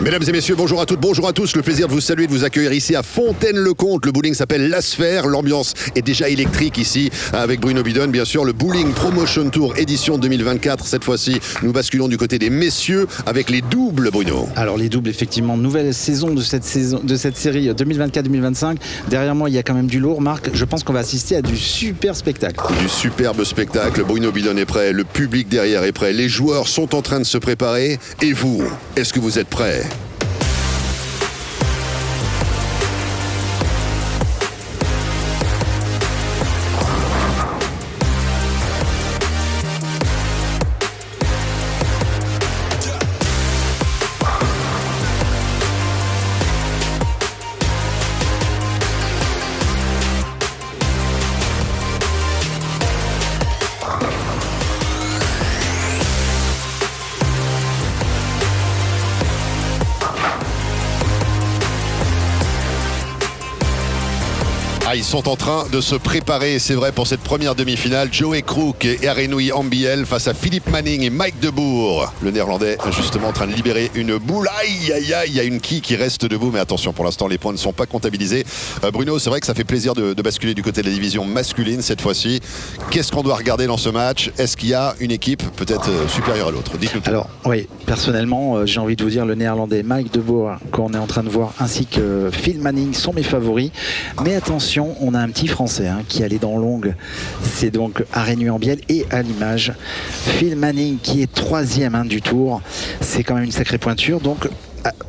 Mesdames et messieurs, bonjour à toutes, bonjour à tous. Le plaisir de vous saluer, de vous accueillir ici à Fontaine-le-Comte. Le bowling s'appelle La Sphère. L'ambiance est déjà électrique ici avec Bruno Bidon. Bien sûr, le Bowling Promotion Tour édition 2024. Cette fois-ci, nous basculons du côté des messieurs avec les doubles, Bruno. Alors les doubles, effectivement, nouvelle saison de cette série 2024-2025. Derrière moi, il y a quand même du lourd. Marc, je pense qu'on va assister à du super spectacle. Du superbe spectacle. Bruno Bidon est prêt, le public derrière est prêt, les joueurs sont en train de se préparer. Et vous, est-ce que vous êtes prêts ? Ils sont en train de se préparer, c'est vrai, pour cette première demi-finale. Joey Crook et Arénoui Ambiel face à Philippe Manning et Mike Debourg. Le Néerlandais justement en train de libérer une boule. Aïe, aïe, aïe, il y a une quille qui reste debout, mais attention, pour l'instant, les points ne sont pas comptabilisés. Bruno, c'est vrai que ça fait plaisir de basculer du côté de la division masculine cette fois-ci. Qu'est-ce qu'on doit regarder dans ce match ? Est-ce qu'il y a une équipe peut-être supérieure à l'autre ? Dites-nous tout. Alors, oui, personnellement, j'ai envie de vous dire, le Néerlandais Mike Debourg, qu'on est en train de voir, ainsi que Phil Manning sont mes favoris. Mais attention, on a un petit Français qui a les dents longues, c'est donc Arénoui Ambiel, et à l'image Phil Manning qui est troisième du tour. C'est quand même une sacrée pointure, donc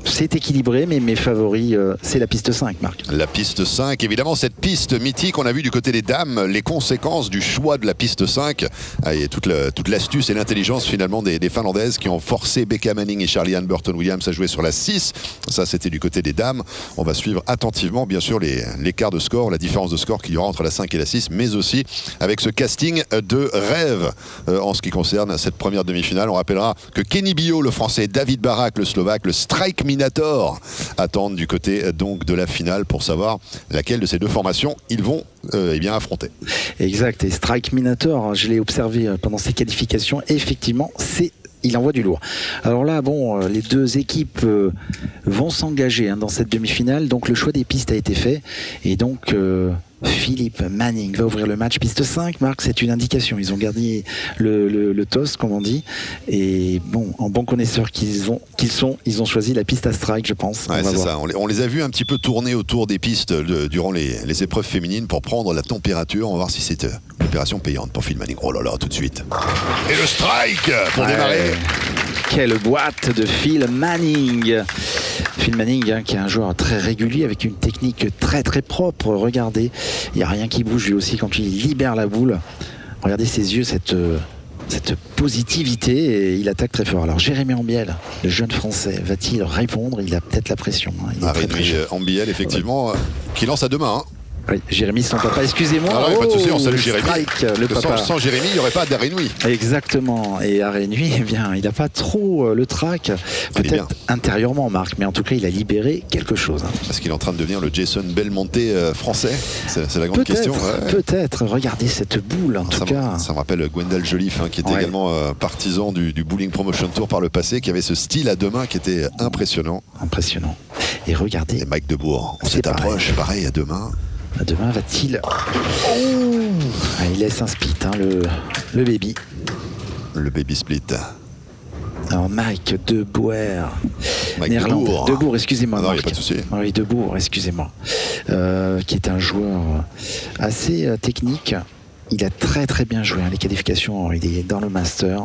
c'est équilibré, mais mes favoris, c'est la piste 5, Marc. La piste 5, évidemment, cette piste mythique, on a vu du côté des dames les conséquences du choix de la piste 5 et toute l'astuce et l'intelligence finalement des Finlandaises qui ont forcé Becca Manning et Charlie-Ann Burton-Williams à jouer sur la 6. Ça, c'était du côté des dames. On va suivre attentivement, bien sûr, l'écart de score, la différence de score qu'il y aura entre la 5 et la 6, mais aussi avec ce casting de rêve en ce qui concerne cette première demi-finale. On rappellera que Kenny Bio, le Français, David Barak, le Slovaque, le Strike Minator attendent du côté donc de la finale pour savoir laquelle de ces deux formations ils vont affronter. Exact, et Strike Minator, je l'ai observé pendant ces qualifications, et effectivement il envoie du lourd. Alors là, bon, les deux équipes vont s'engager dans cette demi-finale, donc le choix des pistes a été fait, et donc Philippe Manning va ouvrir le match piste 5. Marc, c'est une indication, ils ont gardé le toss, comme on dit, et bon, en bon connaisseur qu'ils sont, ils ont choisi la piste à strike, je pense. Ouais, c'est ça, on les a vus un petit peu tourner autour des pistes durant les épreuves féminines pour prendre la température. On va voir si c'est une opération payante pour Phil Manning. Oh là là, tout de suite. Et le strike pour démarrer. Quelle boîte de Phil Manning. Phil Manning, qui est un joueur très régulier avec une technique très très propre. Regardez, il n'y a rien qui bouge lui aussi quand il libère la boule. Regardez ses yeux, cette positivité, et il attaque très fort. Alors Jérémy Ambiel, le jeune Français, va-t-il répondre ? Il a peut-être la pression. Il est très, très jeune. Ambiel, effectivement, qui lance à deux mains. Oui, Jérémy, son papa, excusez-moi. Ah ouais, pas de souci, on salue Jérémy. Strike, le papa. Sans Jérémy, il n'y aurait pas d'Arénoui. Exactement. Et Arénoui, eh bien, il n'a pas trop le trac. Peut-être intérieurement, Marc, mais en tout cas, il a libéré quelque chose. Est-ce qu'il est en train de devenir le Jason Belmonte français ? C'est la grande question. Peut-être. Regardez cette boule, en tout cas. Ça me rappelle Gwendal Joliffe, qui était également partisan du Bowling Promotion Tour par le passé, qui avait ce style à deux mains qui était impressionnant. Impressionnant. Et regardez. Et Mike Debourg, on s'approche, pareil, à deux mains. Demain va-t-il... il laisse un split, le baby. Le baby split. Alors Mike Debourg. Debourg, excusez-moi. Non, il n'y a pas de souci. Oui, Debourg, excusez-moi. Qui est un joueur assez technique. Il a très très bien joué les qualifications. Il est dans le Master.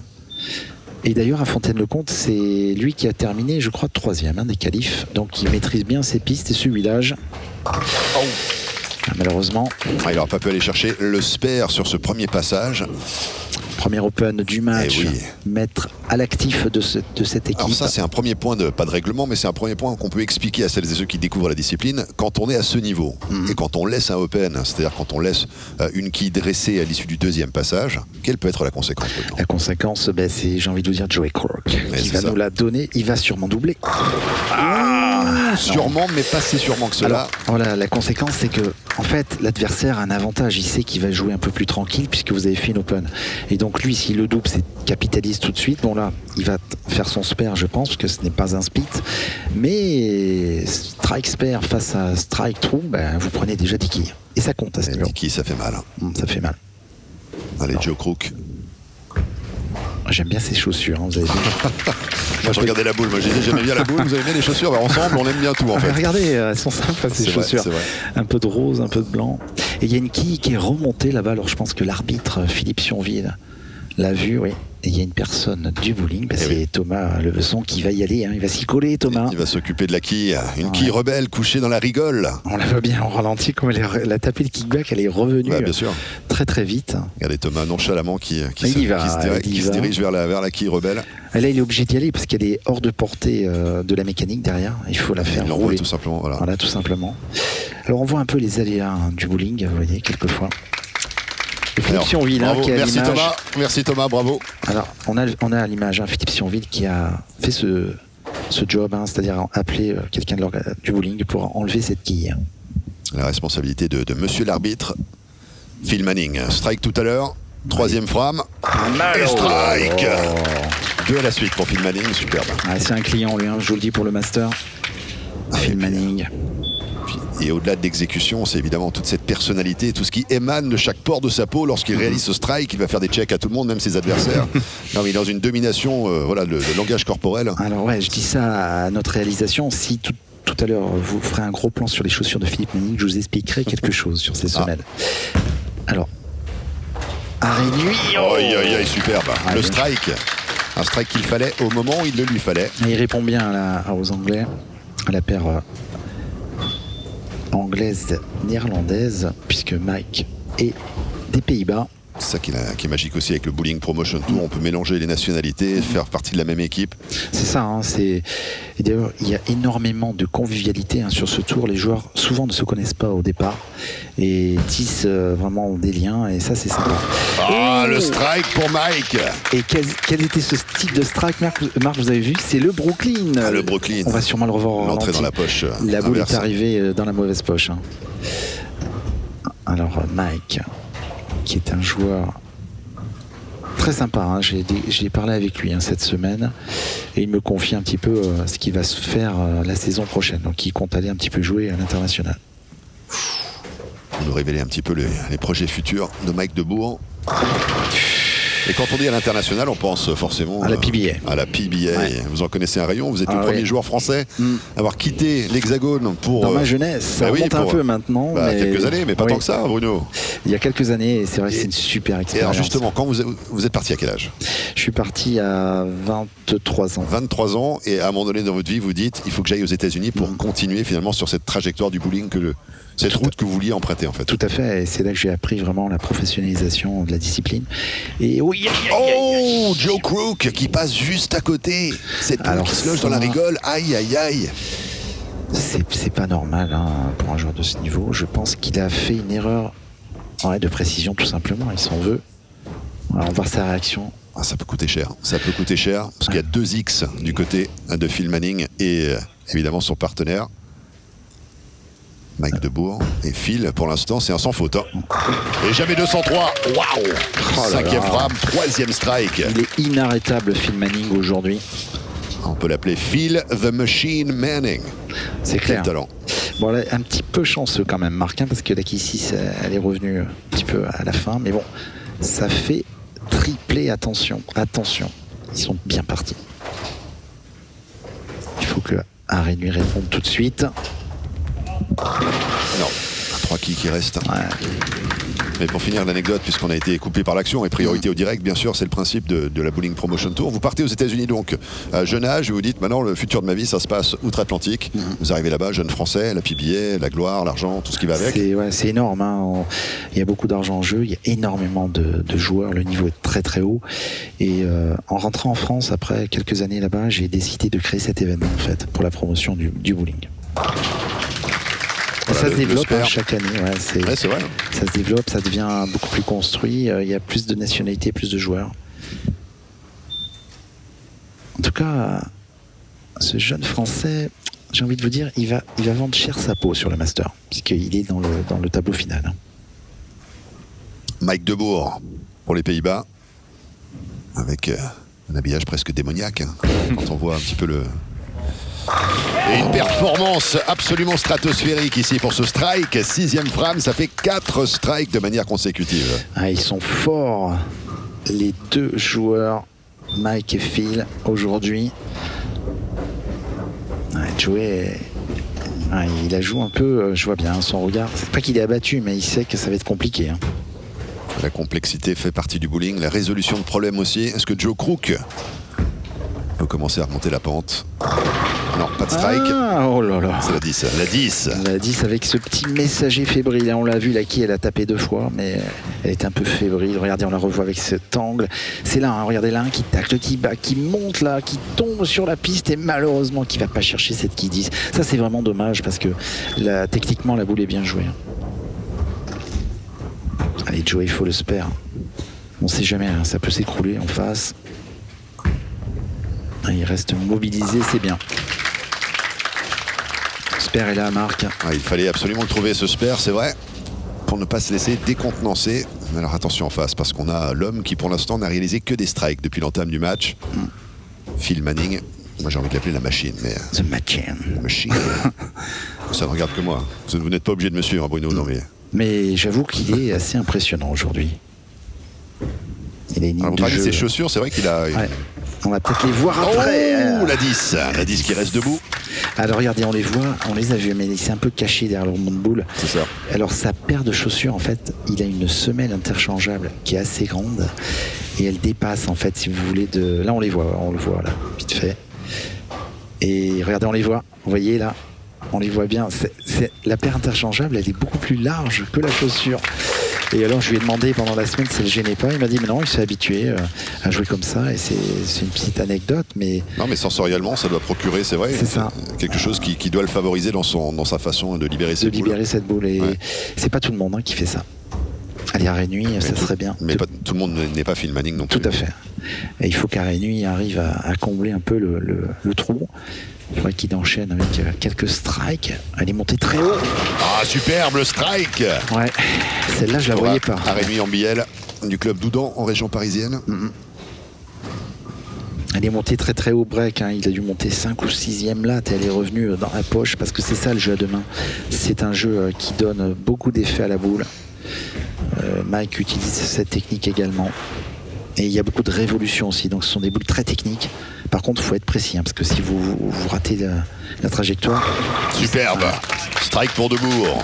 Et d'ailleurs, à Fontaine-le-Comte, c'est lui qui a terminé, je crois, 3e des qualifs. Donc il maîtrise bien ses pistes et ce village. Malheureusement. Il n'aura pas pu aller chercher le spare sur ce premier passage. Premier open du match, mettre à l'actif de cette équipe. Alors ça, c'est un premier point, pas de règlement, mais c'est un premier point qu'on peut expliquer à celles et ceux qui découvrent la discipline. Quand on est à ce niveau, et quand on laisse un open, c'est-à-dire quand on laisse une quille dressée à l'issue du deuxième passage, quelle peut être la conséquence? La conséquence, c'est, j'ai envie de vous dire, Joey Crook, qui va nous la donner. Il va sûrement doubler. Sûrement, mais pas si sûrement que cela. Alors, voilà, la conséquence, c'est que, en fait, l'adversaire a un avantage. Il sait qu'il va jouer un peu plus tranquille puisque vous avez fait une open. Et donc, lui, s'il le double, c'est capitalise tout de suite. Bon, là, il va faire son spare, je pense, parce que ce n'est pas un split. Mais strike spare face à strike true, ben, vous prenez déjà 10 quilles. Et ça compte à ce niveau. 10 quilles, ça fait mal. Ça fait mal. Allez, Joe Crook. J'aime bien ces chaussures, hein, vous avez vu. Moi, je regardais la boule. Moi, j'ai dit, j'aimais bien la boule. Vous avez bien les chaussures. Ensemble, on aime bien tout, en fait. Regardez, elles sont sympas, ces chaussures. Vrai. Un peu de rose, un peu de blanc. Et il y a une quille qui est remontée là-bas. Alors, je pense que l'arbitre, Philippe Sionville, l'a vu, oui. Et il y a une personne du bowling, c'est oui. Thomas Leveson qui va y aller, hein. Il va s'y coller, Thomas. Il va s'occuper de la quille, quille rebelle couchée dans la rigole. On la voit bien en ralenti, comme elle a tapé le kickback, elle est revenue bien sûr. Très très vite. Regardez Thomas nonchalamment qui se dirige vers la quille rebelle. Et là, il est obligé d'y aller parce qu'elle est hors de portée de la mécanique derrière. Il faut la faire rouler. Tout simplement. Voilà, tout simplement. Alors on voit un peu les aléas du bowling, vous voyez, quelquefois. Philippe Sionville, merci Thomas, bravo. Alors, on a à l'image Philippe Sionville qui a fait ce job, c'est-à-dire appeler quelqu'un du bowling pour enlever cette quille. La responsabilité de monsieur l'arbitre, Phil Manning. Strike tout à l'heure, troisième frame, et strike. Deux à la suite pour Phil Manning, superbe. C'est un client, lui, je vous le dis pour le master. Phil Manning. Et au-delà de l'exécution, c'est évidemment toute cette personnalité, tout ce qui émane de chaque pore de sa peau lorsqu'il réalise ce strike. Il va faire des checks à tout le monde, même ses adversaires. Non, mais il est dans une domination, le langage corporel. Alors ouais, je dis ça à notre réalisation. Si tout à l'heure vous ferez un gros plan sur les chaussures de Philippe Manning, je vous expliquerai quelque chose sur ces semelles. Alors, arrêt nuit. Aïe, superbe. Le strike. Un strike qu'il fallait au moment où il le lui fallait. Et il répond bien aux Anglais, à la paire anglaise néerlandaise, puisque Mike est des Pays-Bas. C'est ça qui est magique aussi avec le Bowling Promotion Tour. On peut mélanger les nationalités, faire partie de la même équipe. C'est ça. Et d'ailleurs, il y a énormément de convivialité sur ce tour. Les joueurs souvent ne se connaissent pas au départ et tissent vraiment des liens. Et ça, c'est sympa. Le strike pour Mike. Et quel était ce style de strike, Marc, vous avez vu? C'est le Brooklyn. Le Brooklyn. On va sûrement le revoir. L'entrée dans la poche. La boule est arrivée dans la mauvaise poche. Alors, Mike, qui est un joueur très sympa, j'ai parlé avec lui cette semaine et il me confie un petit peu ce qui va se faire la saison prochaine, donc il compte aller un petit peu jouer à l'international. Vous nous révélez un petit peu les projets futurs de Mike Debourg. Et quand on dit à l'international, on pense forcément à la PBA. À la PBA. Ouais. Vous en connaissez un rayon. Vous êtes le premier joueur français à avoir quitté l'Hexagone pour. Dans ma jeunesse, ça remonte un peu maintenant. Mais... quelques années, mais pas tant que ça, Bruno. Il y a quelques années, et c'est vrai que c'est une super expérience. Et alors justement, quand vous êtes parti à quel âge? Je suis parti à 23 ans. 23 ans, et à un moment donné dans votre vie, vous dites, il faut que j'aille aux États-Unis pour continuer finalement sur cette trajectoire du bowling cette route que vous vouliez emprunter en fait. Tout à fait, et c'est là que j'ai appris vraiment la professionnalisation de la discipline. Et Joe Crook qui passe juste à côté. Cette boule qui se loge dans la rigole. Aïe. C'est pas normal pour un joueur de ce niveau. Je pense qu'il a fait une erreur de précision tout simplement. Il s'en veut. Alors, on va voir sa réaction. Ça peut coûter cher. Parce qu'il y a 2 X du côté de Phil Manning et évidemment son partenaire. Mike Debourg et Phil, pour l'instant, c'est un sans faute. Et jamais 203. Waouh! 5e frame, 3e strike. Il est inarrêtable, Phil Manning, aujourd'hui. On peut l'appeler Phil the Machine Manning. C'est clair. Quel talent. Bon, là, un petit peu chanceux quand même, Marc, parce que la K6, elle est revenue un petit peu à la fin. Mais bon, ça fait tripler. Attention. Ils sont bien partis. Il faut que Harry lui réponde tout de suite. Non, 3 qui restent. Mais pour finir l'anecdote, puisqu'on a été coupé par l'action et priorité au direct, bien sûr, c'est le principe de la Bowling Promotion Tour. Vous partez aux États-Unis donc à jeune âge, vous dites maintenant le futur de ma vie, ça se passe outre-Atlantique. Vous arrivez là-bas, jeune français, la PBA, la gloire, l'argent, tout ce qui va avec. C'est énorme. Il y a beaucoup d'argent en jeu, il y a énormément de joueurs, le niveau est très très haut. Et en rentrant en France, après quelques années là-bas, j'ai décidé de créer cet événement en fait pour la promotion du bowling. Ça se développe chaque année. C'est vrai. Ça se développe, ça devient beaucoup plus construit. Il y a plus de nationalités, plus de joueurs. En tout cas, ce jeune Français, j'ai envie de vous dire, il va vendre cher sa peau sur le Master, puisqu'il est dans le tableau final. Hein. Mike Debourg pour les Pays-Bas, avec un habillage presque démoniaque, hein, quand on voit un petit peu le... Et une performance absolument stratosphérique ici pour ce strike. 6e frame, ça fait 4 strikes de manière consécutive. Ah, ils sont forts, les deux joueurs, Mike et Phil, aujourd'hui. Joey, il a joué un peu, je vois bien son regard. C'est pas qu'il est abattu, mais il sait que ça va être compliqué. Hein. La complexité fait partie du bowling, la résolution de problèmes aussi. Est-ce que Joe Crook peut commencer à remonter la pente? Non, pas de strike. Ah, oh là là. C'est la 10. La 10. La 10 avec ce petit messager fébrile. On l'a vu, Laki, elle a tapé 2 fois, mais elle est un peu fébrile. Regardez, on la revoit avec cet angle. C'est là, hein, regardez là, qui tacle, qui bat, qui monte là, qui tombe sur la piste et malheureusement qui va pas chercher cette qui 10. Ça, c'est vraiment dommage parce que techniquement, la boule est bien jouée. Allez, Joe, il faut le spare. On sait jamais, hein, ça peut s'écrouler en face. Il reste mobilisé, c'est bien. Spare est là, Marc. Il fallait absolument le trouver, ce spare, c'est vrai, pour ne pas se laisser décontenancer. Mais alors attention en face, parce qu'on a l'homme qui pour l'instant n'a réalisé que des strikes depuis l'entame du match. Phil Manning. Moi j'ai envie de l'appeler la machine. Mais... The Machine. La machine. Ça ne regarde que moi. Vous n'êtes pas obligé de me suivre, Bruno. Non, mais j'avoue qu'il est assez impressionnant aujourd'hui. Il a une ligne vous de parlez de jeu. ses chaussures, c'est vrai qu'il a... Ouais. On va peut-être les voir après. Oh, la 10. La 10 qui reste debout. Alors regardez, on les voit, on les a vus, mais il s'est un peu caché derrière le rondement de boule. C'est ça. Alors sa paire de chaussures, en fait, il a une semelle interchangeable qui est assez grande et elle dépasse, en fait, si vous voulez, de... Là, on le voit là, vite fait. Et regardez, on les voit. Vous voyez là, on les voit bien. La paire interchangeable, elle est beaucoup plus large que la chaussure. Et alors je lui ai demandé pendant la semaine si elle ne gênait pas. Il m'a dit mais non, il s'est habitué à jouer comme ça. Et c'est une petite anecdote. Mais non, mais sensoriellement, ça doit procurer, c'est vrai, quelque chose qui doit le favoriser dans sa façon de libérer cette boule. Cette boule. Et c'est pas tout le monde qui fait ça. Allez, à Nuit, ça serait bien. Mais tout le monde n'est pas Phil Manning non plus. Tout à fait. Et il faut qu'Nuit arrive à combler un peu le trou. Il faudrait qu'il enchaîne avec quelques strikes. Elle est montée très haut. Ah, superbe le strike. Ouais, celle-là, je la voyais pas. Rémi Ambiel du club d'Oudan en région parisienne. Elle est montée très très haut break. Il a dû monter 5 ou 6e là. Elle est revenue dans la poche parce que c'est ça le jeu à deux mains. C'est un jeu qui donne beaucoup d'effets à la boule. Mike utilise cette technique également. Et il y a beaucoup de révolutions aussi. Donc ce sont des boules très techniques. Par contre, il faut être précis, parce que si vous ratez la trajectoire... Superbe. Strike pour Debourg.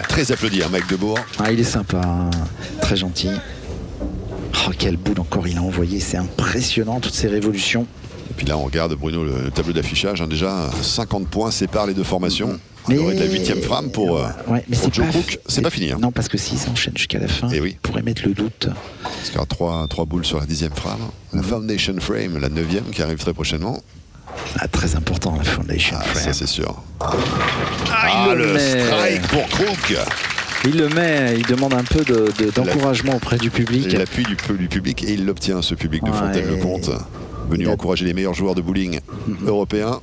Très applaudi, Mike Debourg. Il est sympa, hein. Très gentil. Oh, quelle boule encore il a envoyé. C'est impressionnant, toutes ces révolutions. Et puis là, on regarde, Bruno, le tableau d'affichage. Déjà, 50 points séparent les deux formations. On aurait de la 8e frame pour Joe Crook. C'est pas fini. Non, parce que s'ils s'enchaînent jusqu'à la fin, il pourrait mettre le doute. Parce qu'il y aura 3 boules sur la 10e frame. La Foundation Frame, la 9e, qui arrive très prochainement. Très important, la Foundation Frame. Ça, c'est sûr. Le strike pour Crook. Il le met, il demande un peu d'encouragement auprès du public. L'appui du public, et il l'obtient, ce public de Fontaine-le-Comte. Venu encourager les meilleurs joueurs de bowling européens.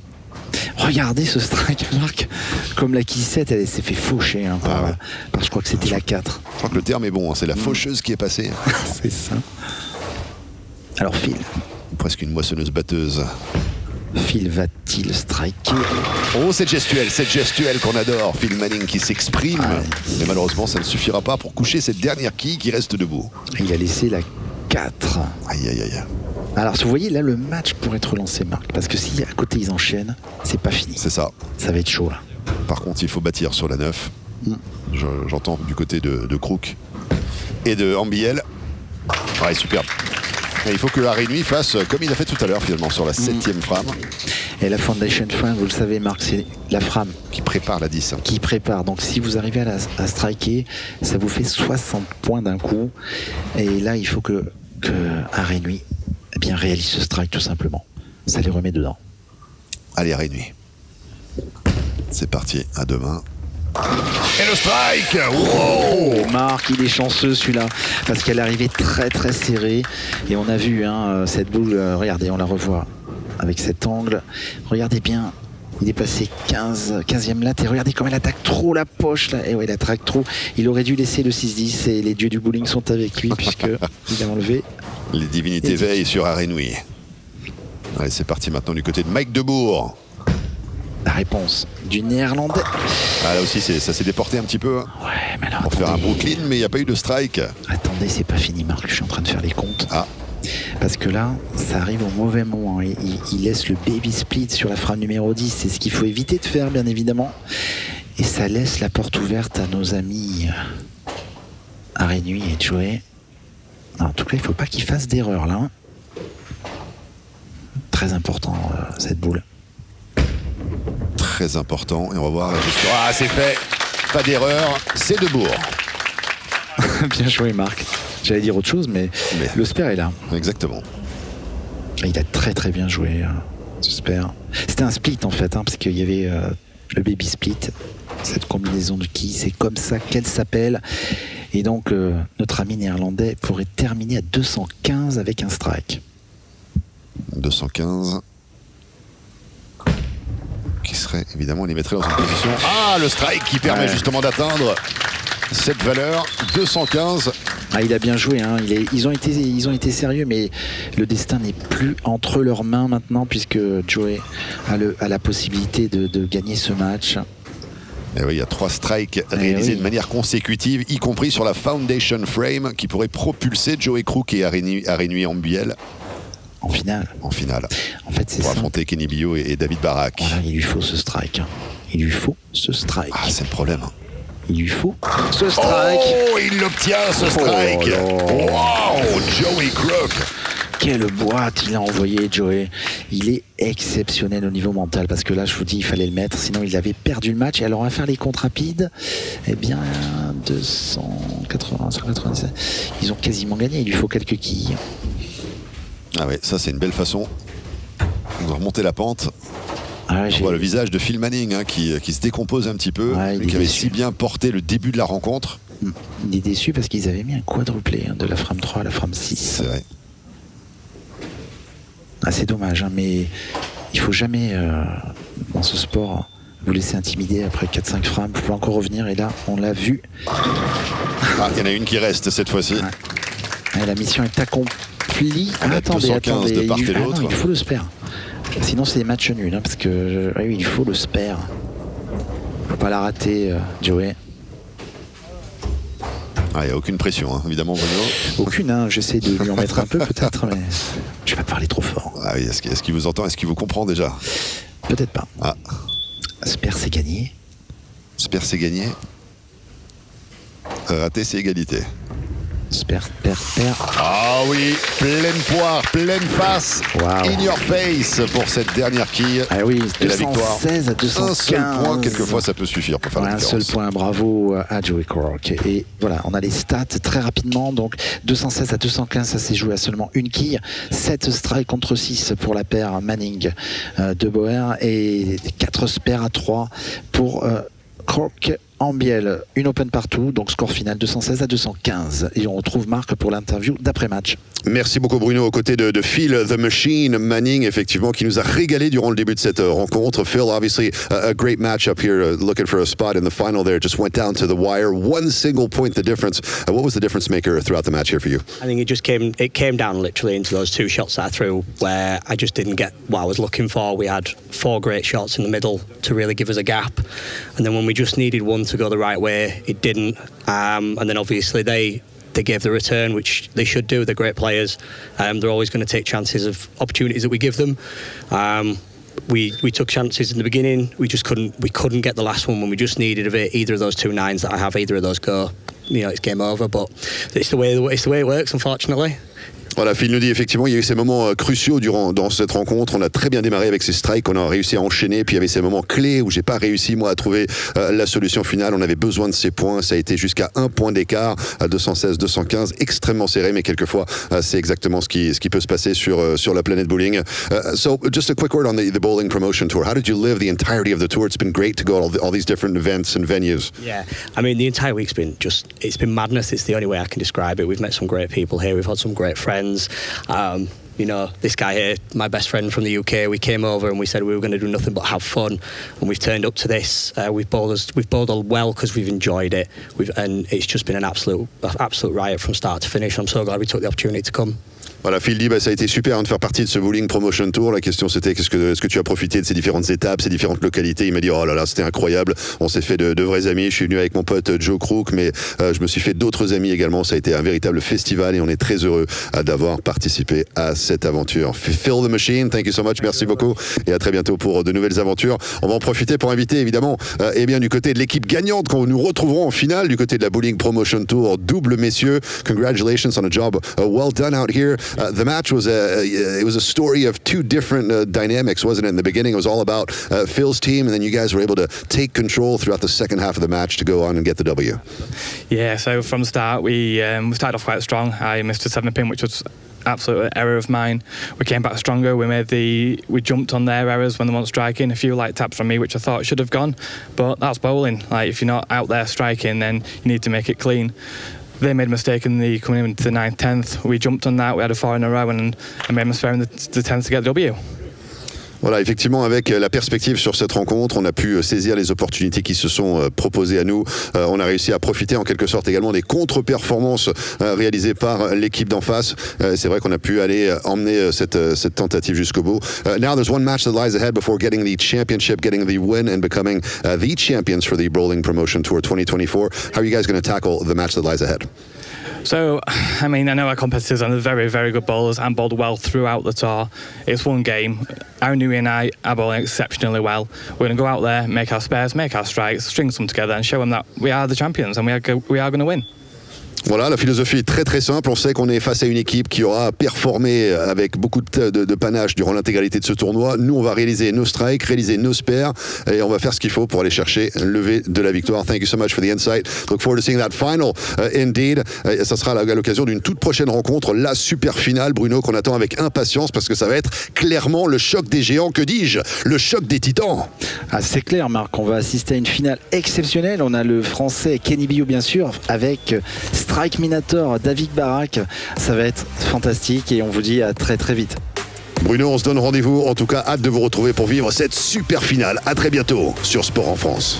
Regardez ce strike, Marc. Comme la qui 7, elle s'est fait faucher par, je crois que c'était la 4. Je crois que le terme est bon, c'est la faucheuse qui est passée. C'est ça. Alors Phil. Presque une moissonneuse batteuse. Phil va-t-il striker? Oh, cette gestuelle qu'on adore. Phil Manning qui s'exprime. Mais malheureusement, ça ne suffira pas pour coucher cette dernière quille qui reste debout. Il a laissé la 4. Aïe, aïe, aïe. Alors, vous voyez, là, le match pourrait être relancé, Marc. Parce que si à côté, ils enchaînent, c'est pas fini. C'est ça. Ça va être chaud, là. Par contre, il faut bâtir sur la 9. J'entends du côté de Crook et de Ambiel. Superbe. Et il faut que Harry Nuit fasse comme il a fait tout à l'heure, finalement, sur la 7e frame. Et la Foundation Frame, vous le savez, Marc, c'est la frame qui prépare la 10. Qui prépare. Donc, si vous arrivez à striker, ça vous fait 60 points d'un coup. Et là, il faut que Harry Nuit réalise ce strike, tout simplement. Ça les remet dedans. Allez, Harry Nuit. C'est parti, à demain. Et le strike! Wow! Marc, il est chanceux celui-là, parce qu'elle arrivait très très serrée. Et on a vu cette boule, regardez, on la revoit. avec cet angle. Regardez bien, il est passé 15e latte et regardez comme elle attaque trop la poche là. Et ouais, il attaque trop. Il aurait dû laisser le 6-10 et les dieux du bowling sont avec lui puisque il a enlevé. Les divinités veillent sur Arenui. Allez, c'est parti maintenant du côté de Mike Debourg. La réponse du néerlandais. Ah, là aussi, ça s'est déporté un petit peu. Hein, ouais, mais alors. Pour faire un Brooklyn, mais il n'y a pas eu de strike. Attendez, c'est pas fini, Marc. Je suis en train de faire les comptes. Ah. Parce que là, ça arrive au mauvais moment. Il laisse le baby split sur la frame numéro 10. C'est ce qu'il faut éviter de faire, bien évidemment. Et ça laisse la porte ouverte à nos amis Arenui et Joey. En tout cas, il ne faut pas qu'il fasse d'erreur, là. Très important, cette boule. Très important. Et on va voir la gestion. Ah, c'est fait. Pas d'erreur. C'est Debourg. Bien joué, Marc. J'allais dire autre chose, mais le spare est là. Exactement. Il a très très bien joué, ce spare. C'était un split en fait, parce qu'il y avait le baby split, cette combinaison de quilles, c'est comme ça qu'elle s'appelle. Et donc notre ami néerlandais pourrait terminer à 215 avec un strike. 215. Qui serait, évidemment, on les mettrait dans une position. Ah, le strike qui permet justement d'atteindre cette valeur, 215. Ah, il a bien joué, hein. Ils ont été sérieux, mais le destin n'est plus entre leurs mains maintenant, puisque Joey a la possibilité de gagner ce match. Et oui, il y a 3 strikes réalisés de manière consécutive, y compris sur la Foundation Frame, qui pourrait propulser Joey Crook et Arenui Ambiel. En finale. En finale. En fait, c'est pour ça. affronter Kenny Bio et David Barak. Voilà, il lui faut ce strike. Il lui faut ce strike. Ah, c'est le problème. Il lui faut ce strike. Oh, il l'obtient, ce strike. Wow, Joey Crook. Quelle boîte il a envoyé, Joey. Il est exceptionnel au niveau mental, parce que là, je vous dis, il fallait le mettre, sinon il avait perdu le match. Et alors, on va faire les comptes rapides. Eh bien, 280, 197. Ils ont quasiment gagné. Il lui faut quelques quilles. Ah ouais, ça c'est une belle façon de remonter la pente. Ah ouais, on voit le visage de Phil Manning qui se décompose un petit peu, lui qui avait si bien porté le début de la rencontre. Il est déçu parce qu'ils avaient mis un quadruplé de la frame 3 à la frame 6. C'est vrai. Ah, c'est dommage, mais il faut jamais dans ce sport vous laisser intimider après 4-5 frames. Vous pouvez encore revenir, et là on l'a vu. Ah, il y en a une qui reste cette fois-ci. Et la mission est accomplie. Attendez, de part et d'autre. Non, il faut le spare. Sinon c'est des matchs nuls, parce que oui, il faut le spare. Faut pas la rater, Joey. Il n'y a aucune pression, évidemment, Bruno. Aucune, j'essaie de lui en mettre un peu peut-être, mais je vais pas parler trop fort. Ah oui, est-ce qu'il vous entend? Est-ce qu'il vous comprend déjà? Peut-être pas. Ah. Spare, c'est gagné. Spare, c'est gagné. Raté, c'est égalité. Spare. Ah oui, pleine poire, pleine face, in your face pour cette dernière quille. Ah oui, et la victoire. 216 à 215. Un seul point, quelquefois ça peut suffire pour faire la différence. Un seul point, bravo à Joey Crook. Et voilà, on a les stats très rapidement. Donc 216 à 215, ça s'est joué à seulement une quille. 7 strikes contre 6 pour la paire Manning de Boer, et 4 spares à 3 pour Crook Ambiel. Une open partout, donc score final 216 à 215. Et on retrouve Marc pour l'interview d'après-match. Merci beaucoup Bruno, aux côtés de Phil The Machine Manning, effectivement, qui nous a régalé durant le début de cette rencontre. Phil, obviously a great match up here, looking for a spot in the final there, just went down to the wire, one single point the difference. What was the difference maker throughout the match here for you? I think it came down literally into those 2 shots that I threw where I just didn't get what I was looking for. We had 4 great shots in the middle to really give us a gap, and then when we just needed one to go the right way, it didn't, and then obviously they gave the return, which they should do. They're great players. They're always going to take chances of opportunities that we give them. We took chances in the beginning. We couldn't get the last one when we just needed of it. Either of those 2 nines that I have, either of those go, it's game over. But it's the way it works, unfortunately. Voilà, Phil nous dit effectivement, il y a eu ces moments cruciaux dans cette rencontre. On a très bien démarré avec ces strikes, on a réussi à enchaîner, puis il y avait ces moments clés où j'ai pas réussi moi à trouver la solution finale. On avait besoin de ces points, ça a été jusqu'à 1 point d'écart, à 216-215, extrêmement serré, mais quelquefois c'est exactement ce qui peut se passer sur la planète bowling. So just a quick word on the bowling promotion tour. How did you live the entirety of the tour? It's been great to go to all these different events and venues. Yeah, I mean the entire week's been it's been madness. It's the only way I can describe it. We've met some great people here. We've had some great friends. You know, this guy here, my best friend from the UK, we came over and we said we were going to do nothing but have fun, and we've turned up to this. We've bowled well because we've enjoyed it, and it's just been an absolute riot from start to finish. I'm so glad we took the opportunity to come. Voilà, Phil dit ça a été super de faire partie de ce Bowling Promotion Tour. La question c'était est-ce que tu as profité de ces différentes étapes, ces différentes localités. Il m'a dit oh là là, c'était incroyable. On s'est fait de vrais amis. Je suis venu avec mon pote Joe Crook, mais je me suis fait d'autres amis également. Ça a été un véritable festival et on est très heureux d'avoir participé à cette aventure. Phil the Machine, thank you so much, merci beaucoup et à très bientôt pour de nouvelles aventures. On va en profiter pour inviter évidemment du côté de l'équipe gagnante quand nous retrouverons en finale du côté de la Bowling Promotion Tour double messieurs. Congratulations on a job well done out here. The match was it was a story of two different dynamics, wasn't it? In the beginning, it was all about Phil's team, and then you guys were able to take control throughout the second half of the match to go on and get the W. Yeah, so from the start, we started off quite strong. I missed a 7-pin, which was absolute error of mine. We came back stronger. We jumped on their errors when they weren't striking. A few light taps from me, which I thought should have gone, but that's bowling. Like if you're not out there striking, then you need to make it clean. They made a mistake coming into the 9th, 10th. We jumped on that. We had a 4 in a row and I made a mistake in the 10th to get the W. Voilà, effectivement, avec la perspective sur cette rencontre, on a pu saisir les opportunités qui se sont proposées à nous. On a réussi à profiter en quelque sorte également des contre-performances réalisées par l'équipe d'en face. C'est vrai qu'on a pu aller emmener cette tentative jusqu'au bout. Now there's one match that lies ahead before getting the championship, getting the win and becoming the champions for the Bowling Promotion Tour 2024. How are you guys going to tackle the match that lies ahead? So, I mean, I know our competitors are very, very good bowlers and bowled well throughout the tour. It's one game. Aaron Newey and I are bowling exceptionally well. We're going to go out there, make our spares, make our strikes, string some together and show them that we are the champions and we are going to win. Voilà, la philosophie est très très simple. On sait qu'on est face à une équipe qui aura performé avec beaucoup de panache durant l'intégralité de ce tournoi. Nous, on va réaliser nos strikes, réaliser nos spares et on va faire ce qu'il faut pour aller chercher le lever de la victoire. Thank you so much for the insight. Look forward to seeing that final indeed. Ça sera à l'occasion d'une toute prochaine rencontre, la super finale, Bruno, qu'on attend avec impatience parce que ça va être clairement le choc des géants. Que dis-je? Le choc des titans. Ah, c'est clair, Marc. On va assister à une finale exceptionnelle. On a le français Kenny Bio, bien sûr, avec Strike Minator, David Barak, ça va être fantastique et on vous dit à très très vite. Bruno, on se donne rendez-vous. En tout cas, hâte de vous retrouver pour vivre cette super finale. À très bientôt sur Sport en France.